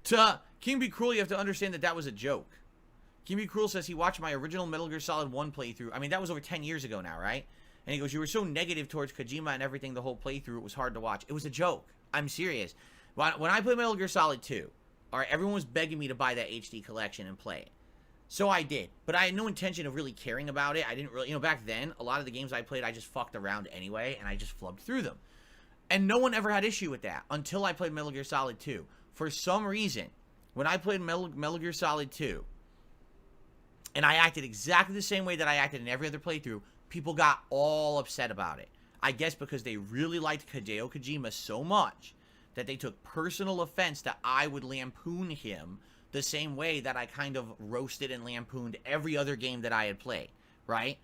To King Be Cruel, you have to understand that that was a joke. King Be Cruel says he watched my original Metal Gear Solid 1 playthrough. I mean, that was over 10 years ago now, right? And he goes, you were so negative towards Kojima and everything the whole playthrough, it was hard to watch. It was a joke. I'm serious. When I played Metal Gear Solid 2, all right, everyone was begging me to buy that HD collection and play it. So I did. But I had no intention of really caring about it. I didn't really, back then, a lot of the games I played, I just fucked around anyway, and I just flubbed through them. And no one ever had issue with that until I played Metal Gear Solid 2. For some reason, when I played Metal Gear Solid 2, and I acted exactly the same way that I acted in every other playthrough, people got all upset about it. I guess because they really liked Hideo Kojima so much that they took personal offense that I would lampoon him the same way that I kind of roasted and lampooned every other game that I had played, right?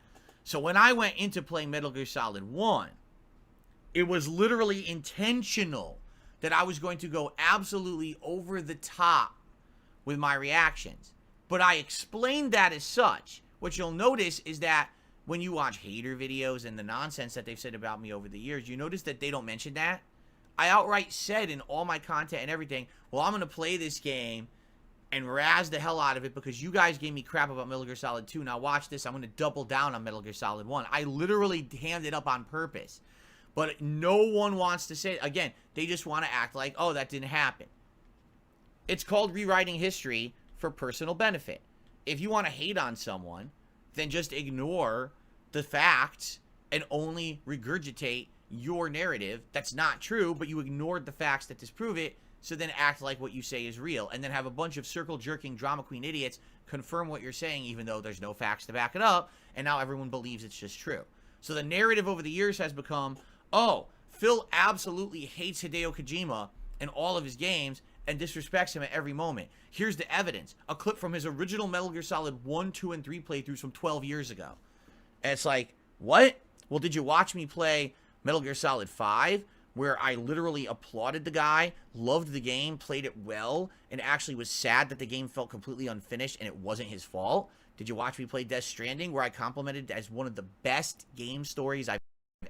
So when I went into playing Metal Gear Solid 1, it was literally intentional that I was going to go absolutely over the top with my reactions. But I explained that as such. What you'll notice is that when you watch hater videos and the nonsense that they've said about me over the years, you notice that they don't mention that. I outright said in all my content and everything, well, I'm going to play this game and razz the hell out of it because you guys gave me crap about Metal Gear Solid 2. Now watch this. I'm going to double down on Metal Gear Solid 1. I literally hammed it up on purpose. But no one wants to say it. Again, they just want to act like, oh, that didn't happen. It's called rewriting history for personal benefit. If you want to hate on someone, then just ignore the facts and only regurgitate your narrative that's not true, but you ignored the facts that disprove it, so then act like what you say is real, and then have a bunch of circle-jerking drama queen idiots confirm what you're saying even though there's no facts to back it up, and now everyone believes it's just true. So the narrative over the years has become, oh, Phil absolutely hates Hideo Kojima and all of his games and disrespects him at every moment. Here's the evidence. A clip from his original Metal Gear Solid 1, 2, and 3 playthroughs from 12 years ago. And it's like, what? Well, did you watch me play Metal Gear Solid 5, where I literally applauded the guy, loved the game, played it well, and actually was sad that the game felt completely unfinished and it wasn't his fault? Did you watch me play Death Stranding, where I complimented as one of the best game stories I've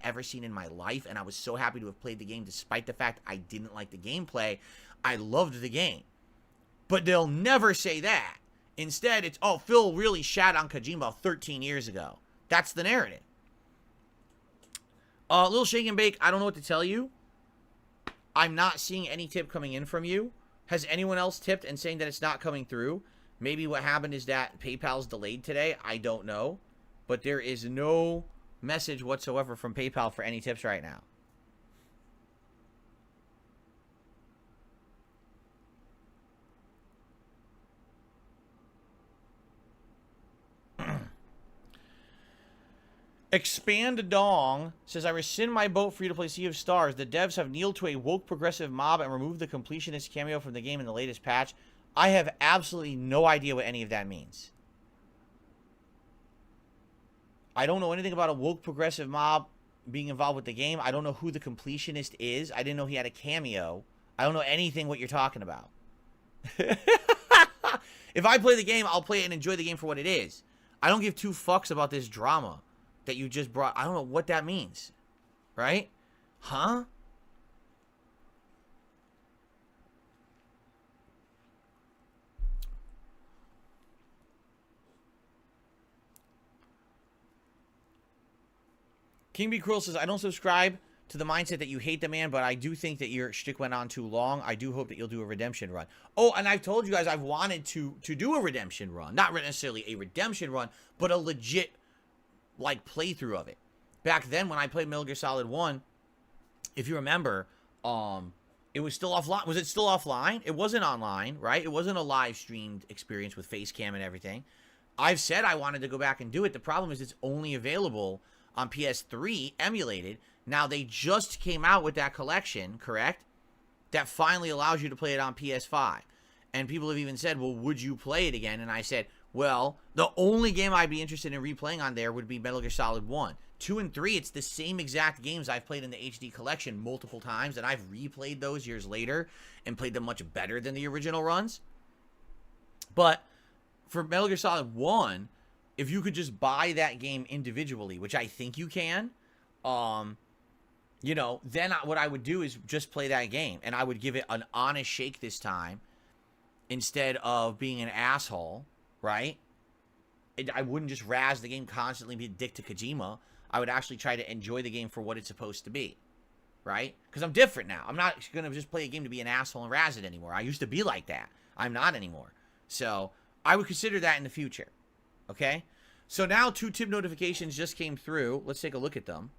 ever seen in my life, and I was so happy to have played the game despite the fact I didn't like the gameplay? I loved the game. But they'll never say that. Instead, it's, oh, Phil really shat on Kojima 13 years ago. That's the narrative. Little Shake and Bake, I don't know what to tell you. I'm not seeing any tip coming in from you. Has anyone else tipped and saying that it's not coming through? Maybe what happened is that PayPal's delayed today. I don't know. But there is no message whatsoever from PayPal for any tips right now. Expand Dong says, I rescind my vote for you to play Sea of Stars. The devs have kneeled to a woke progressive mob and removed the completionist cameo from the game in the latest patch. I have absolutely no idea what any of that means. I don't know anything about a woke progressive mob being involved with the game. I don't know who the completionist is. I didn't know he had a cameo. I don't know anything what you're talking about. If I play the game, I'll play it and enjoy the game for what it is. I don't give two fucks about this drama that you just brought. I don't know what that means. Right? Huh? King Be Cruel says, I don't subscribe to the mindset that you hate the man, but I do think that your shtick went on too long. I do hope that you'll do a redemption run. Oh, and I've told you guys I've wanted to do a redemption run. Not necessarily a redemption run, but a legit, like, playthrough of it. Back then, when I played Metal Gear Solid 1, if you remember, it was still offline. Was it still offline? It wasn't online, right? It wasn't a live streamed experience with face cam and everything. I've said I wanted to go back and do it. The problem is it's only available on PS3 emulated. Now, they just came out with that collection, correct? That finally allows you to play it on PS5. And people have even said, well, would you play it again? And I said, well, the only game I'd be interested in replaying on there would be Metal Gear Solid 1. 2 and 3, it's the same exact games I've played in the HD collection multiple times, and I've replayed those years later and played them much better than the original runs. But for Metal Gear Solid 1, if you could just buy that game individually, which I think you can, you know, then what I would do is just play that game, and I would give it an honest shake this time, instead of being an asshole, right? I wouldn't just razz the game constantly, be a dick to Kojima. I would actually try to enjoy the game for what it's supposed to be, right? Because I'm different now. I'm not going to just play a game to be an asshole and razz it anymore. I used to be like that. I'm not anymore. So I would consider that in the future, okay? So now 2 tip notifications just came through. Let's take a look at them.